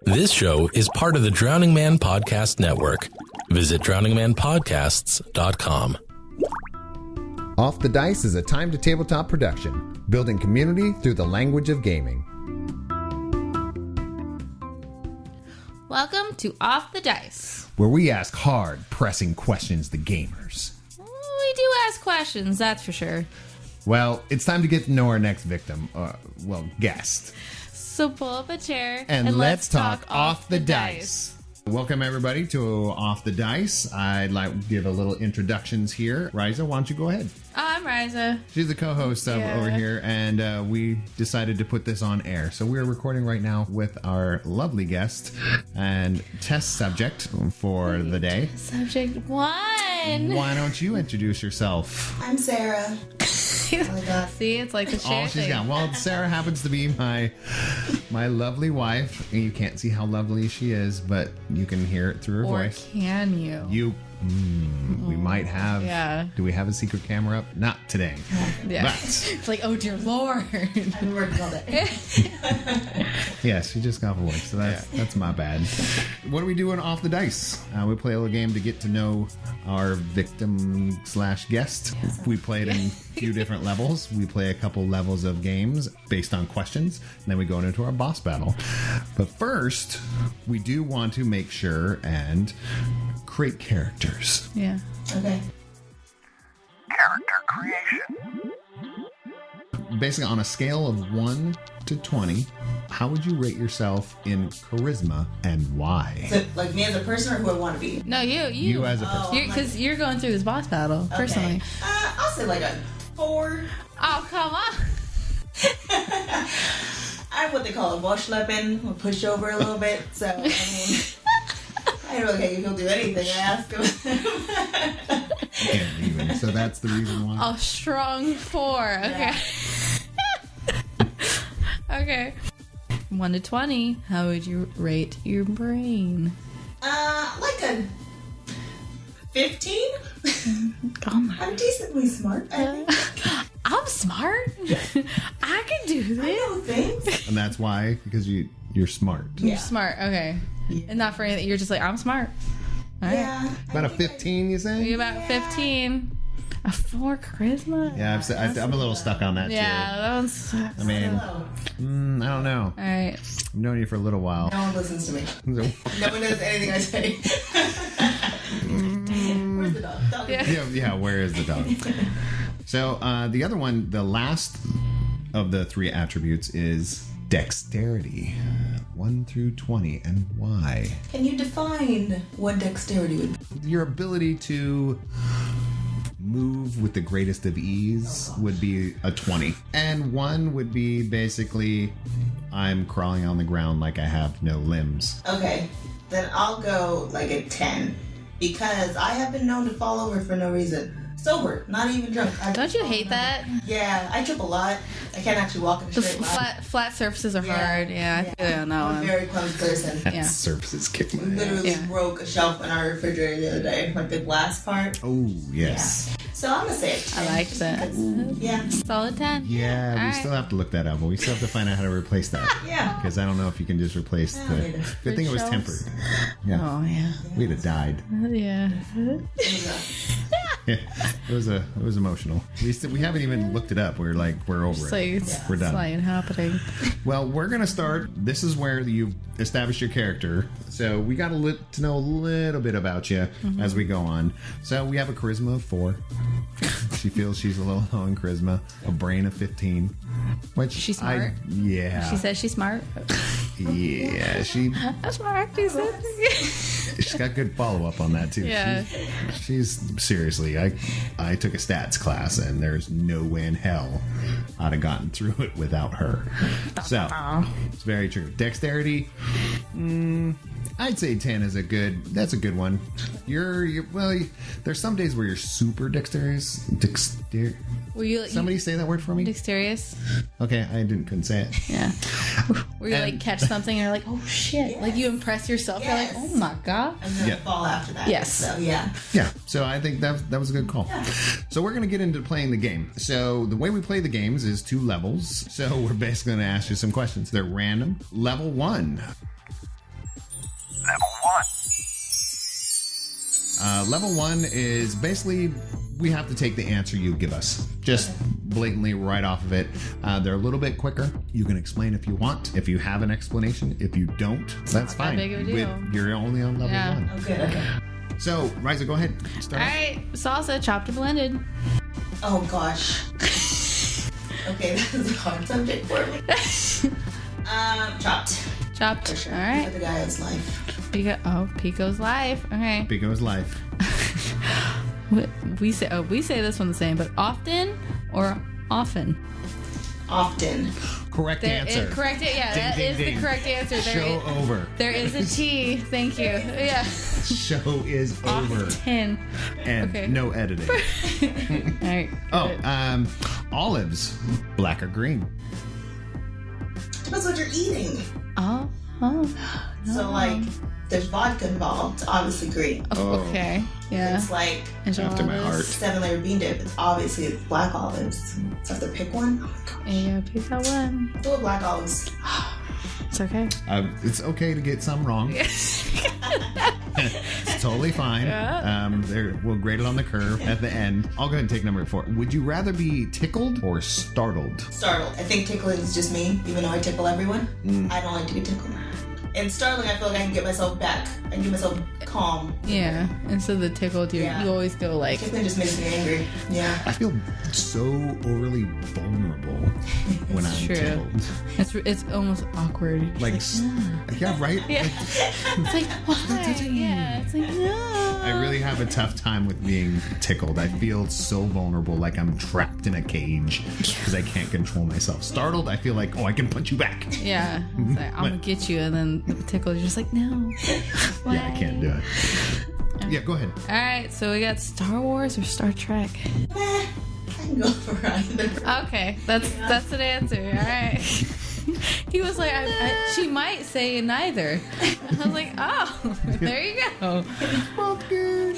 This show is part of the Drowning Man Podcast Network. Visit drowningmanpodcasts.com. Off the Dice is a time-to-tabletop production, building community through the language of gaming. Welcome to Off the Dice, where we ask hard, pressing questions to gamers. We do ask questions, that's for sure. Well, it's time to get to know our next victim, guest. So pull up a chair and let's talk Off the Dice. Welcome, everybody, to Off the Dice. I'd like to give a little introductions here. Rysa, why don't you go ahead? I'm Rysa. She's the co-host over here, and we decided to put this on air. So we're recording right now with our lovely guest and test subject for the day. Subject 1. Why don't you introduce yourself? I'm Sarah. Oh my God. See, it's like the chair All she's thing. got. Well, Sarah happens to be my lovely wife. And you can't see how lovely she is, but you can hear it through her voice. Can you? We might have. Yeah. Do we have a secret camera up? Not today. Yeah. But, It's like, oh dear Lord. I've been working all day. yes, she just got voice, so that's my bad. What are we doing off the dice? We play a little game to get to know our victim / guest. We play it in a few different levels. We play a couple levels of games based on questions, and then we go into our boss battle. But first, we do want to make sure and create characters. Yeah. Okay. Character creation. Basically, on a scale of 1 to 20, how would you rate yourself in charisma and why? So, like me as a person or who I want to be? No, you. You as a person. Because you're going through this boss battle, personally. Okay. I'll say like a 4. Oh, come on. I'm what they call a Vorschleppen. We'll push over a little bit. So, I mean, I don't care if he'll do anything I ask him. Can't even. So that's the reason why. A strong 4. Okay. Okay. 1 to 20. How would you rate your brain? Like a 15. Oh my. I'm decently smart. I think. I'm smart. I can do I this. know things. And that's why, because you're smart. Yeah. You're smart. Okay. And not for anything. You're just like, I'm smart. All right. Yeah. About a 15, you say? You're about 15. A 4 charisma? Yeah, I'm a little stuck on that, Yeah, too. that one's... I mean, I don't know. All right. I've known you for a little while. No one listens to me. No one does anything I say. Where's the dog? Dog. Yeah, where is the dog? So, the other one, the last of the 3 attributes is dexterity. 1 through 20, and why? Can you define what dexterity would be? Your ability to move with the greatest of ease would be a 20. And 1 would be basically, I'm crawling on the ground like I have no limbs. Okay, then I'll go like a 10 because I have been known to fall over for no reason. Sober, not even drunk. Don't you hate that? Yeah, I trip a lot. I can't actually walk in a The straight line. flat surfaces are hard. Yeah, I feel you on that I'm a one. very clumsy person. Yeah. Surfaces kick my ass. Literally Yeah. broke a shelf in our refrigerator the other day, like the glass part. Oh, yes. So I'm gonna say it. I like that. Yeah. Solid 10. Yeah, we All still right. have to look that up, but we still have to find out how to replace that. Yeah. Because I don't know if you can just replace the... later. Good thing it was Fridge tempered. shelves? Yeah. Oh, yeah. We'd have died. Yeah. It was emotional. We haven't even looked it up. We're over So it. it's We're done. like happening. Well, we're gonna start. This is where you establish your character. So we got to know a little bit about you as we go on. So we have a charisma of 4. She feels she's a little low in charisma. A brain of 15. Which She's smart? Yeah. She says she's smart. Yeah. I'm smart. She said. She's got good follow up on that too. Yeah. She's seriously. I took a stats class and there's no way in hell I'd have gotten through it without her. So it's very true. Dexterity. I'd say 10 is that's a good one. There's some days where you're super dexterous. Were you Somebody say that word for me? dexterous? Okay, I couldn't say it. Yeah. Where you like catch something and you're like, oh shit. Yes. Like you impress yourself. Yes. You're like, oh my god. I'm gonna Yeah. fall after that. Yes. So yeah. Yeah, so I think that was a good call. So we're going to get into playing the game. So the way we play the games is 2 levels. So we're basically going to ask you some questions. They're random. Level 1. Level 1 is basically we have to take the answer you give us. Just blatantly right off of it. They're a little bit quicker. You can explain if you want. If you have an explanation. If you don't, that's fine. big of a deal. You're only on level 1. Oh, good. Okay. So, Rysa, go ahead. Start. All right, salsa, chopped or blended. Oh gosh. Okay, this is a hard subject for me. Chopped. Chopped. For sure. All right. For the guy's life. Pico's life. Okay. Pico's life. We say this one the same, but often or often? Often. Correct answer. Correct. Yeah, Ding, that ding, is ding. the correct answer. Show over. There is a T. Thank you. Yeah. Show is over. Often. And Okay. no editing. All right. Oh, olives. Black or green? Depends what you're eating. Oh. So like, there's vodka involved. Obviously green. Okay. Yeah. It's like After my heart. 7-layer bean dip. It's obviously black olives. So I have to pick one. Oh my gosh. Yeah, pick that one. Do with black olives. It's okay. It's okay to get some wrong. It's totally fine. Yeah. We'll grade it on the curve at the end. I'll go ahead and take number 4. Would you rather be tickled or startled? Startled. I think tickling is just me, even though I tickle everyone. I don't like to be tickled. And startling, I feel like I can get myself back. I can get myself calm. Yeah. Instead of the tickled, you always go like. Tickling just makes me angry. Yeah. I feel so overly vulnerable when I'm True. tickled. It's almost awkward. You're Like, just yeah, right? yeah. It's like, why? Yeah. It's like, no. I really have a tough time with being tickled. I feel so vulnerable, like I'm trapped in a cage because I can't control myself. Startled, I feel like, I can punch you back. Yeah. It's like, I'm gonna get you, and then the tickle is just like, no. Why? Yeah, I can't do it. Yeah, go ahead. All right, so we got Star Wars or Star Trek. I can go for either. Okay, that's an answer. All right. He was like, she might say neither. I was like, oh, there you go.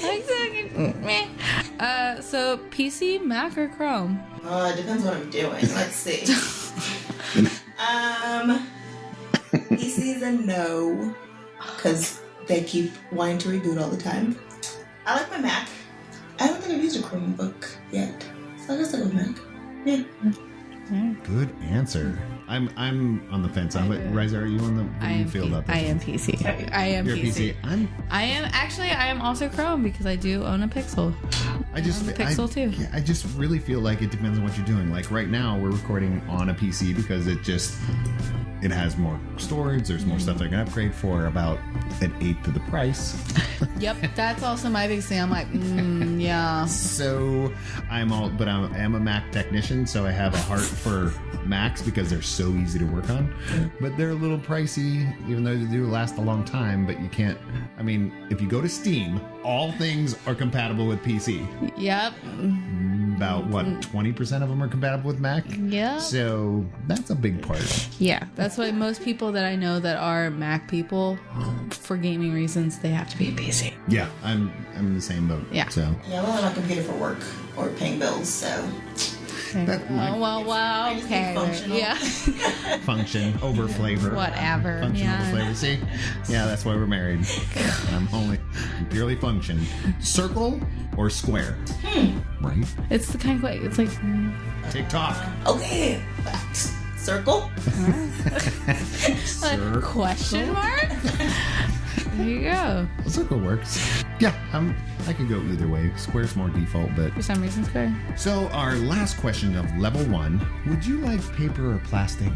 Exactly. Meh. So PC, Mac, or Chrome? It depends what I'm doing. Let's see. PC's a no, because they keep wanting to reboot all the time. I like my Mac. I don't think I've used a Chromebook yet, so I guess I'll go with Mac. Yeah. Good answer. I'm on the fence. Rysa, are you on the? What do you feel about this? I am PC. I am You're PC. PC. I am also Chrome because I do own a Pixel. I just Pixel too. Yeah, I just really feel like it depends on what you're doing. Like right now, we're recording on a PC because it has more storage. There's more stuff I can upgrade for about an eighth of the price. Yep, that's also my big thing. I'm like, yeah. So I am a Mac technician, so I have a heart for Macs because they're so easy to work on. But they're a little pricey, even though they do last a long time. But you can't. I mean, if you go to Steam, all things are compatible with PC. Yep. About 20% of them are compatible with Mac. Yep. So that's a big part. Yeah, that's why most people that I know that are Mac people, for gaming reasons, they have to be a PC. Yeah, I'm in the same boat. Yeah. So Yeah, well, I'm not computer for work or paying bills, so. that might Well, just okay. need functional. Yeah. function over flavor. Whatever. Function Yeah. over flavor. See? Yeah, that's why we're married. I'm purely function. Circle or square? Right? It's the kind of like, it's like, TikTok. Okay. Facts. Circle. a question mark? There you go. Circle works. Yeah, I could go either way. Square's more default, but For some reason, square. so our last question of level 1: would you like paper or plastic?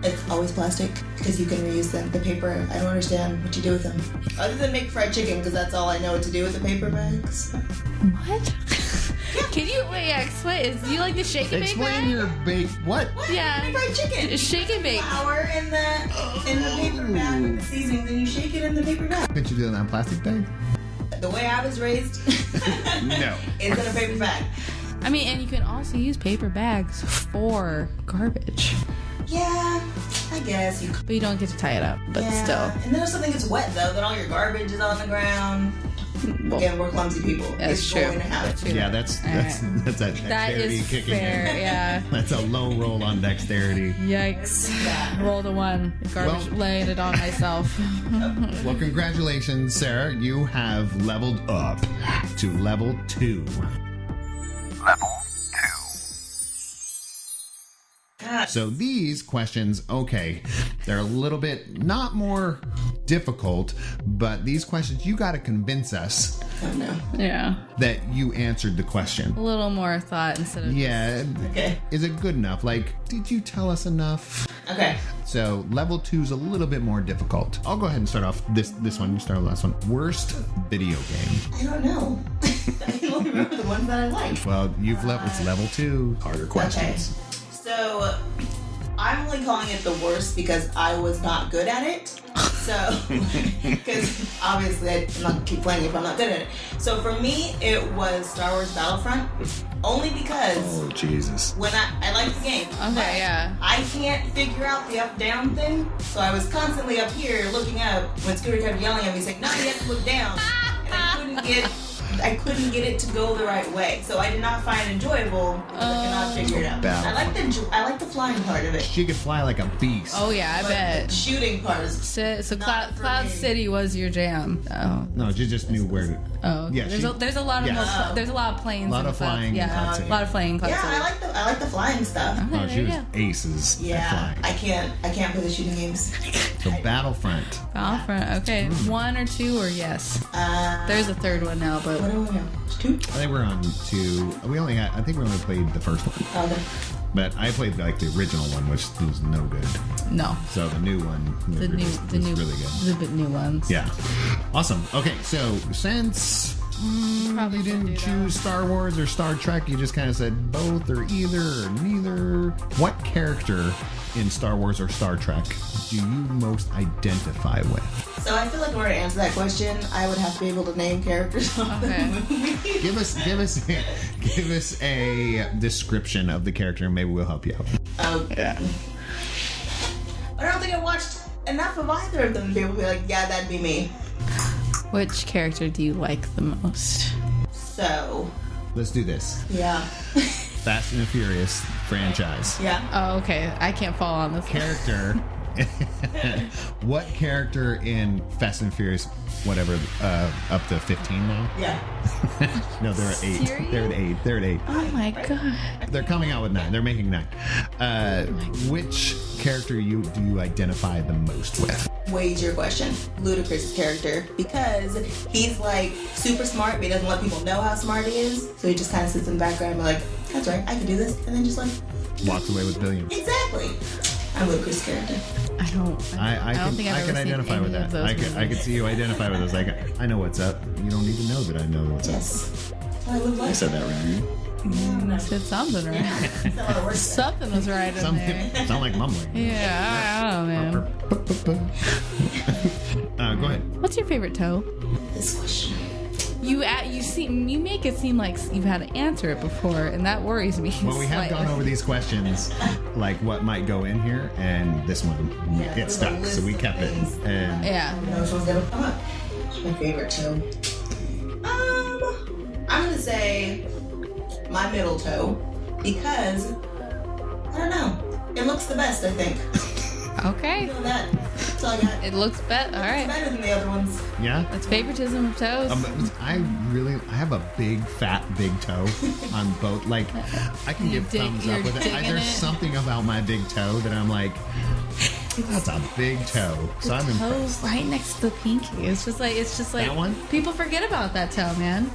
It's always plastic because you can reuse them. The paper, I don't understand what you do with them. Other than make fried chicken, because that's all I know what to do with the paper bags. What? Can you explain? Do you like the shake and bake Explain bag? your bake. What? Yeah. Make fried chicken. Shake and bake. Flour in the paper bag with the seasonings, and you shake it in the paper bag. Could you do it in a plastic bag? The way I was raised, No. it's in a paper bag. I mean, and you can also use paper bags for garbage, Yeah, I guess you could. but you don't get to tie it up. But Yeah. still, And then if something gets wet, though, then all your garbage is on the ground. Again, we're clumsy people. That's it's true. going to happen. Yeah, that's that That dexterity is kicking fair, in. yeah. That's a low roll on dexterity. Yikes. Rolled a 1. Garbage, Well- laying it on myself. Well, congratulations, Sarah. You have leveled up to level 2. Level 2. So these questions, okay, they're a little bit not more difficult, but these questions, you got to convince us Oh, no. Yeah. that you answered the question. A little more thought instead of... Yeah. Okay. Is it good enough? Like, did you tell us enough? Okay. So level 2 is a little bit more difficult. I'll go ahead and start off this one. You start with the last one. Worst video game. I don't know. I can only remember the ones that I like. Well, you've it's level 2. Harder questions. Okay. So, I'm only calling it the worst because I was not good at it. So, because obviously I'm not gonna keep playing if I'm not good at it. So for me, it was Star Wars Battlefront. Only because Oh, Jesus. when I like the game. Okay, but yeah. I can't figure out the up-down thing. So I was constantly up here looking up when Scooter kept yelling at me saying, no, you have to look down. And I couldn't get it to go the right way. So I did not find it enjoyable because I could not figure it out. I like the flying part of it. She could fly like a beast. Oh, yeah, I But bet. the shooting part is So Not for Cloud me. City was your jam. Oh. No, she just knew where to. Oh, okay. Yeah, there's a lot of yes. there's a lot of planes. Lot in of Cloud- flying in Yeah, Cloud City. a lot of flying in Cloud yeah. City. I like the flying stuff. Okay, Oh, there she you was go. aces at Yeah, flying. I can't play the shooting games. So Battlefront. Battlefront. Okay, 1 or 2 or yes. There's a third one now, but What do we know? 2? I think we're on 2. I think we only played the first one. Okay. But I played like the original one, which was no good. no. So the new one The new was really good. the bit new ones. Yeah. Awesome. Okay, so since Probably you should didn't do choose Star Wars or Star Trek, you just kind of said both or either or neither. What character in Star Wars or Star Trek do you most identify with? So I feel like in order to answer that question, I would have to be able to name characters off Okay. the movie. Give us a description of the character, and maybe we'll help you out. Yeah. I don't think I watched enough of either of them to be able to be like, yeah, that'd be me. Which character do you like the most? So, Let's do this. yeah. Fast and the Furious franchise. Yeah. Oh, okay. I can't fall on this. Character. What character in Fast and Furious, whatever, up to 15 now? Yeah. No, they're at 8. Serious? They're at 8. Oh my god. They're coming out with 9. They're making 9. Which character do you identify the most with? Way easier question. Ludacris' character. Because he's like super smart, but he doesn't let people know how smart he is. So he just kind of sits in the background and be like, that's right, I can do this. And then just like, Walks away with billions. exactly. I'm Ludacris' character. I don't I think I've can ever seen identify any with of that. those I could see you identify with this. I know what's up. You don't need to know that I know what's up. Yes. I live I life. said that right. I said something right. That's a lot of work. Something was right in there. Something sound like mumbling. Yeah, I don't know, man. Go ahead. What's your favorite toe? This question. You make it seem like you've had to answer it before, and that worries me. Well, we have gone over these questions, like what might go in here, and this one Yeah, it there's a stuck, list so we of kept it. things. And Yeah. I know which one's gonna come up. My favorite toe. I'm gonna say my middle toe because I don't know. It looks the best, I think. Okay. Doing that. That's all I got. It looks better. All It's right. better than the other ones. yeah, That's favoritism of toes. I have a big fat big toe on both. Like I can give thumbs up you're with it. digging There's it? something about my big toe that I'm like, that's a big toe. So I'm impressed. Toes right next to the pinky. It's just like That one? people forget about that toe, man.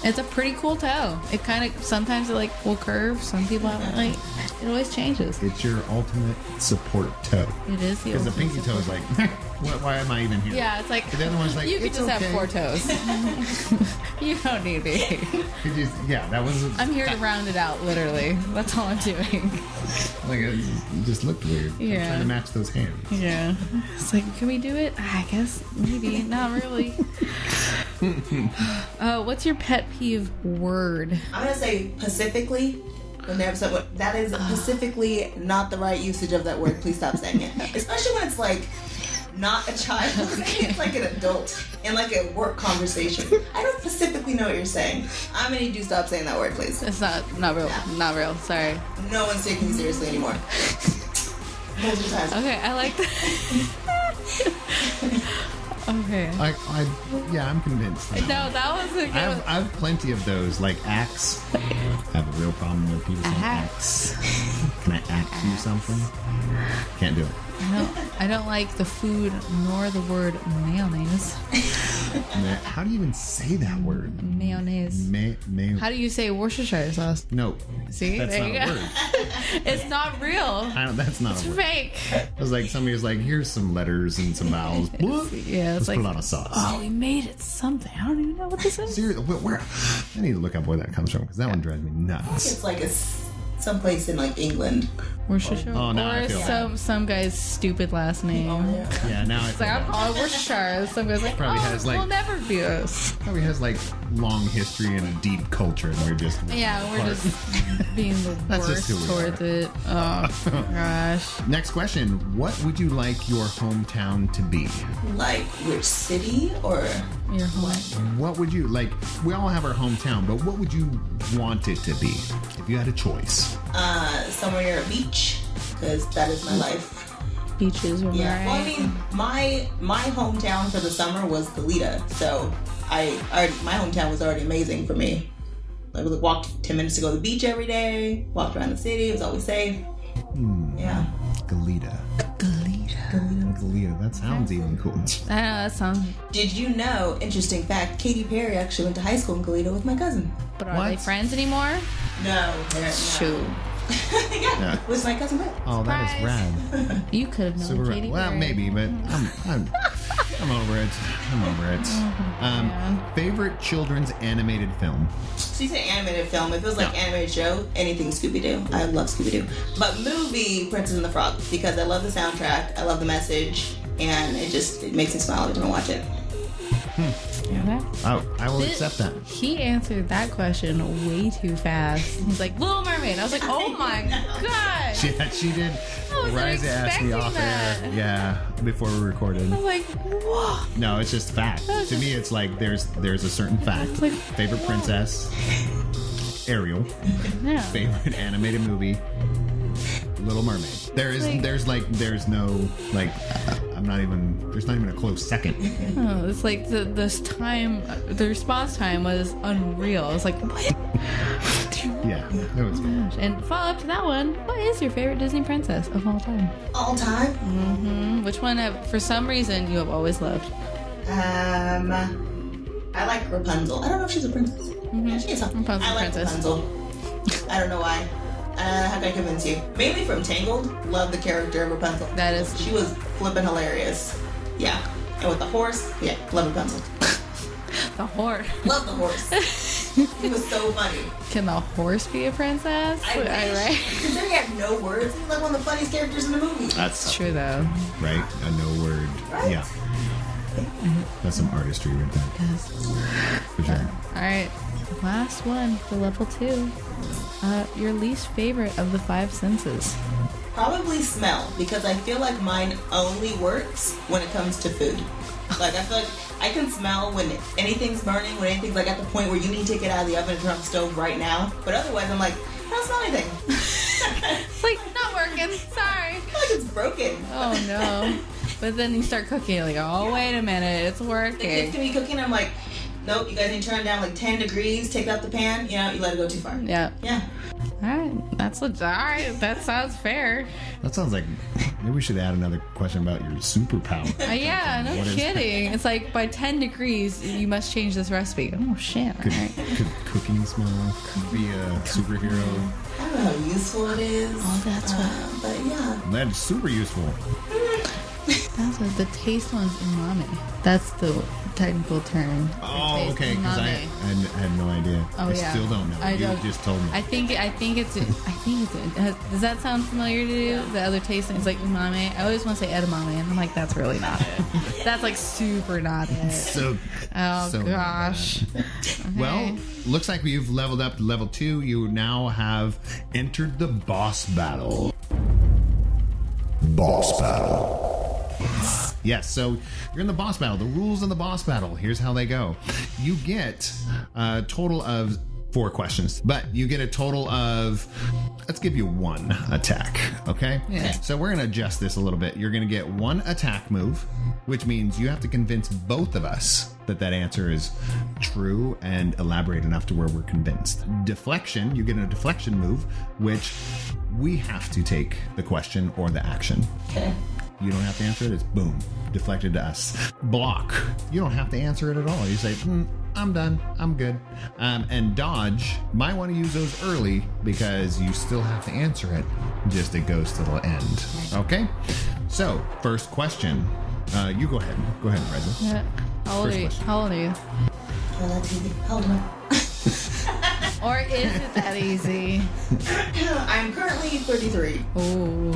It's a pretty cool toe. It kind of sometimes it like will curve. Some people have like it always changes. It's your ultimate support toe. It is the Because the ultimate pinky toe is like, why am I even here? Yeah, it's like The other one's like, you could it's just okay. have 4 toes. You don't need me. Yeah, that was. I'm here to round it out, literally. That's all I'm doing. Like it just looked weird. I'm Yeah. trying to match those hands. Yeah. It's like, can we do it? I guess maybe. Not really. What's your pet peeve word? I'm gonna say Pacifically. When they have someone that is specifically not the right usage of that word. Please stop saying it. Especially when it's like not a child. It's like an adult in like a work conversation. I don't specifically know what you're saying. I'm gonna need you to stop saying that word, please. It's not real. Yeah. Not real. Sorry. No one's taking me seriously anymore. Multiple times. Okay, I like that. Okay. I'm convinced. No, that was a good one. I have plenty of those, like axe. I have a real problem with people saying axe. Can I axe you something? Can't do it. I don't like the food nor the word mayonnaise. How do you even say that word? Mayonnaise. How do you say Worcestershire sauce? No. See? That's there not you a go. word. It's not real. That's not It's a word. fake. It was like somebody was like, here's some letters and some vowels. Yeah, it's Let's like, put a lot of sauce. oh, we made it something. I don't even know what this is. Seriously, where? I need to look up where that comes from because that one drives me nuts. It's like someplace in like England. Worcestershire. Oh, now I or feel some guy's stupid last name. Yeah, now It's like, I'm calling Worcestershire. Some guy's like, Probably has, like- we'll never be us. Probably has like long history and a deep culture, and we're just Yeah, we're just being the That's just worst who we towards it. Oh, gosh. Next question: what would you like your hometown to be? Like which city or Your home. What would you like? We all have our hometown, but what would you want it to be if you had a choice? somewhere near a beach? Because that is my life. Beaches were Yeah. Well, I right. mean, my hometown for the summer was Goleta, so my hometown was already amazing for me. Like, we walked 10 minutes to go to the beach every day. Walked around the city. It was always safe. Yeah. Goleta. Goleta. That sounds even cool. I know, that sounds. Did you know? Interesting fact: Katy Perry actually went to high school in Goleta with my cousin. But are What? they friends anymore? No, they're not. Shoot. Yeah, it was my cousin. Brett. Oh, that is rad. You could have known Super Katy rad. Well, Perry. maybe, but I'm over it. I'm over it. man. Favorite children's animated film? She said animated film. If it was like animated show, anything Scooby-Doo. I love Scooby-Doo. But movie, Princess and the Frog, because I love the soundtrack, I love the message, and it makes me smile every time I watch it. Okay. Oh, I will accept that. He answered that question way too fast. He's like, Little Mermaid. I was like, oh my god. Yeah, she did. I wasn't Rysa asked me expecting off air. that. Yeah, before we recorded. I was like, whoa. No, it's just fact. To me, it's like there's a certain fact. Like, Favorite princess, Ariel. Yeah. Favorite animated movie, Little Mermaid. There's no like. There's not even a close second. Oh, it's like the response time was unreal. I was like, what? Yeah, it was good. And follow up to that one, what is your favorite Disney princess of all time? All time? Which one, for some reason, you have always loved? I like Rapunzel. I don't know if she's a princess. Yeah, she is. Rapunzel's I like princess. Rapunzel. I don't know why. How can I convince you? Mainly from Tangled. Love the character of Rapunzel. That is- She was flippin' hilarious. Yeah. And with the horse, yeah, love Rapunzel. The horse. Love the horse. He was so funny. Can the horse be a princess? I wish. Right? Because he had no words. He was like one of the funniest characters in the movie. That's True though. right. A no word. Right? Yeah. That's some artistry right there. Yes. For sure. All right. Last one for level 2. Your least favorite of the 5 senses. Probably smell, because I feel like mine only works when it comes to food. Like, I feel like I can smell when anything's burning, when anything's like at the point where you need to take it out of the oven and turn on the stove right now. But otherwise, I'm like, I don't smell anything. It's like, not working. Sorry. I feel like it's broken. Oh no. But then you start cooking, you're like, oh, wait a minute. It's The kids working. can be cooking, I'm like, nope, you guys need to turn it down like 10 degrees, take out the pan, you let it go too far. Yeah. Yeah. All right. That's legit. All right. That sounds fair. That sounds like maybe we should add another question about your superpower. Yeah, no What is kidding. It's like by 10 degrees, you must change this recipe. Oh, shit. All Could, right. could cooking smell be a superhero? I don't know how useful it is. Oh, that's what. But yeah. That's super useful. That's what the taste one's umami. That's the technical term. for Oh, taste. okay. Because I Umami. had no idea. Oh, I yeah. still don't know. I You don't- just told me. I think it's does that sound familiar to you? The other taste things like umami. I always want to say edamame, and I'm like, that's really not it. That's like super not it. So, Oh so gosh. Okay. well, looks like you've leveled up to level 2. You now have entered the boss battle. Boss battle. Yes, so you're in the boss battle. The rules of the boss battle, here's how they go. You get a total of 4 questions, but you get a total of, let's give you 1 attack, okay? Yeah. So we're going to adjust this a little bit. You're going to get 1 attack move, which means you have to convince both of us that answer is true and elaborate enough to where we're convinced. Deflection, you get a deflection move, which we have to take the question or the action. Okay. You don't have to answer it. It's boom, deflected to us. Block, you don't have to answer it at all. You say, I'm done. I'm good. And dodge, might want to use those early because you still have to answer it. Just it goes to the end. Okay? So, first question. You go ahead. Go ahead, Rysa. Yeah. How old are you? question. How old are you? Oh, that's easy. How old am Or is it that easy? I? I'm currently 33. Oh.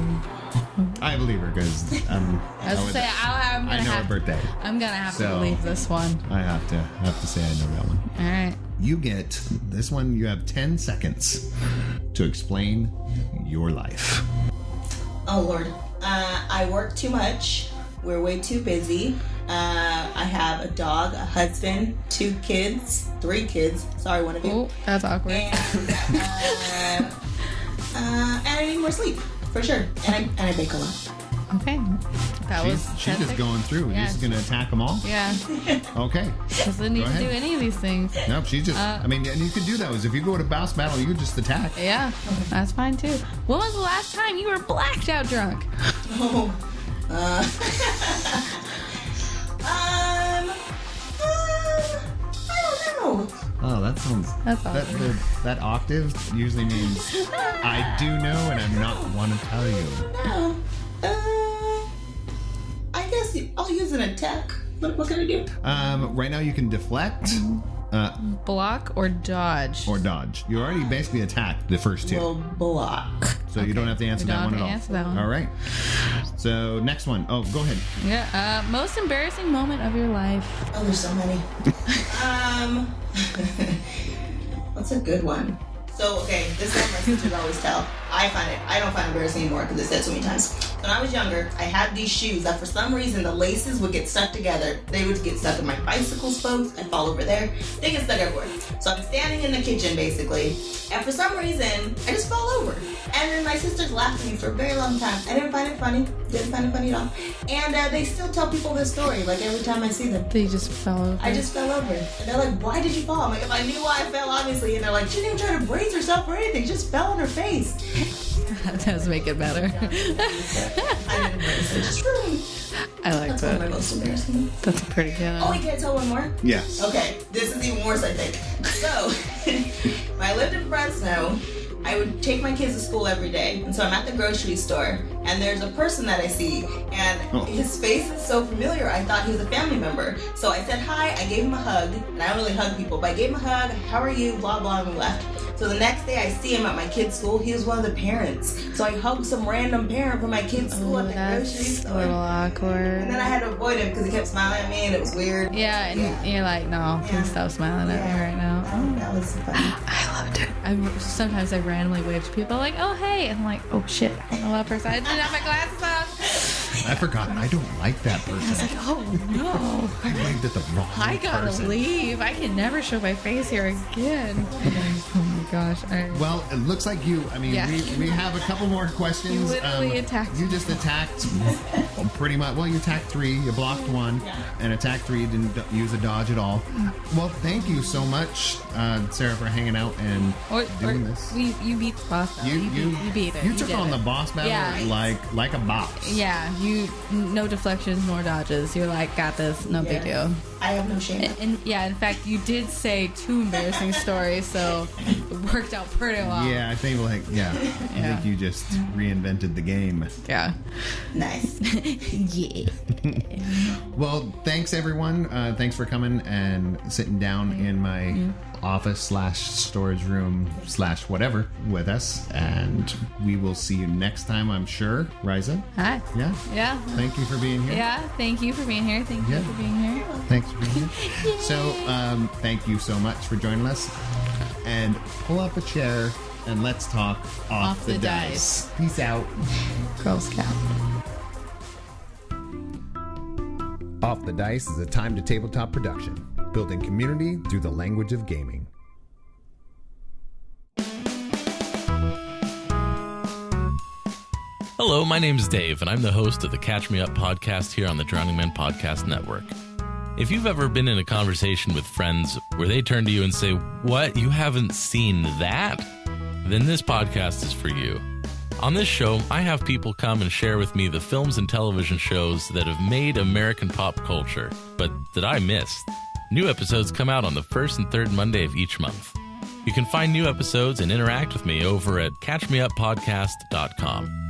I believe her because I'm I was gonna say I'm I gonna know have her birthday. I'm gonna have to So- believe this one. I have to say I know that one. All right. You get this one. You have 10 seconds to explain your life. Oh, Lord. I work too much. We're way too busy. I have a dog, a husband, 2 kids, 3 kids. Sorry, one of you. Oh, that's awkward. And I need more sleep, for sure. And I bake a lot. Okay. That was She's 10 just going through. Yeah. You're just gonna attack them all. Yeah. Okay. Doesn't need Go to ahead. do any of these things. Nope. She's just. I mean, and you can do those if you go to boss battle. You just attack. Yeah, that's fine too. When was the last time you were blacked out drunk? Oh. I don't know. Oh, that sounds. That's that, awkward. that octave usually means I do know and I'm not want to tell you. No. I guess I'll use an attack. What can I do? Right now you can deflect Block or dodge? or dodge. You already basically attacked the first 2, Well, block. so you don't have to answer You that don't one at have to all. answer that one. All right. So next one. Oh, go ahead. Yeah. Most embarrassing moment of your life. Oh, there's so many. What's a good one? So, okay, this is what my sisters always tell. I don't find it embarrassing anymore because it's said so many times. When I was younger, I had these shoes that for some reason the laces would get stuck together. They would get stuck in my bicycle spokes. I'd fall over there. They get stuck everywhere. So I'm standing in the kitchen basically, and for some reason, I just fall over. And then my sisters laughed at me for a very long time. I didn't find it funny. Didn't find it funny at all. And they still tell people this story, like every time I see them. They just fell over. I just fell over. And they're like, why did you fall? I'm like, if I knew why I fell, obviously. And they're like, she didn't even try to brace herself or anything. She just fell on her face. That does make it better. I didn't brace it. Just I like That's one of my that. most embarrassing. That's pretty good. Oh, wait, can I tell one more? Yes. Okay, this is even worse, I think. So, when I lived in Fresno, I would take my kids to school every day. And so I'm at the grocery store, and there's a person that I see, and his face is so familiar, I thought he was a family member. So I said hi, I gave him a hug, and I don't really hug people, but I gave him a hug, how are you, blah, blah, and we left. So the next day I see him at my kid's school, he was one of the parents. So I hugged some random parent from my kid's school at the grocery That's store. a little awkward. And then I had to avoid him because he kept smiling at me, and it was weird. Yeah, and you're like, no, Yeah. please stop smiling at me right now. That was funny. I loved it. Sometimes I randomly wave to people like, oh, hey. And I'm like, oh, shit. I don't know that person. I didn't have my glasses on. I forgot. I don't like that person. Oh, no. I waved at the wrong I gotta person. leave. I can never show my face here again. Oh, my gosh. All right. Well, it looks like you. I mean, Yeah. we have a couple more questions. You literally attacked You just attacked pretty much. Well, you attacked 3, you blocked 1, and attacked 3. You didn't use a dodge at all. Well, thank you so much, Sarah, for hanging out and doing this. You beat the boss battle. You beat it. You took did on it. the boss battle Yeah. like a boss. Yeah, no deflections nor dodges. You're like, got this, no big deal. I have no shame. And yeah, in fact, you did say 2 embarrassing stories, so it worked out pretty well. Yeah, I think I think you just reinvented the game. Yeah. Nice. Yeah. Well, thanks everyone. Thanks for coming and sitting down in my office / storage room / whatever with us. And we will see you next time, I'm sure. Rysa? Hi. Yeah? Yeah. Thank you for being here. Yeah. Thank you for being here. Thank you Yeah. for being here. Thanks for being here. So, thank you so much for joining us. And pull up a chair and let's talk off the dice. Peace out. Girl Scout. Off the Dice is a Time to Tabletop production, building community through the language of gaming. Hello, my name's Dave, and I'm the host of the Catch Me Up podcast here on the Drowning Man Podcast Network. If you've ever been in a conversation with friends where they turn to you and say, "What, you haven't seen that?" Then this podcast is for you. On this show, I have people come and share with me the films and television shows that have made American pop culture, but that I missed. New episodes come out on the first and third Monday of each month. You can find new episodes and interact with me over at catchmeuppodcast.com.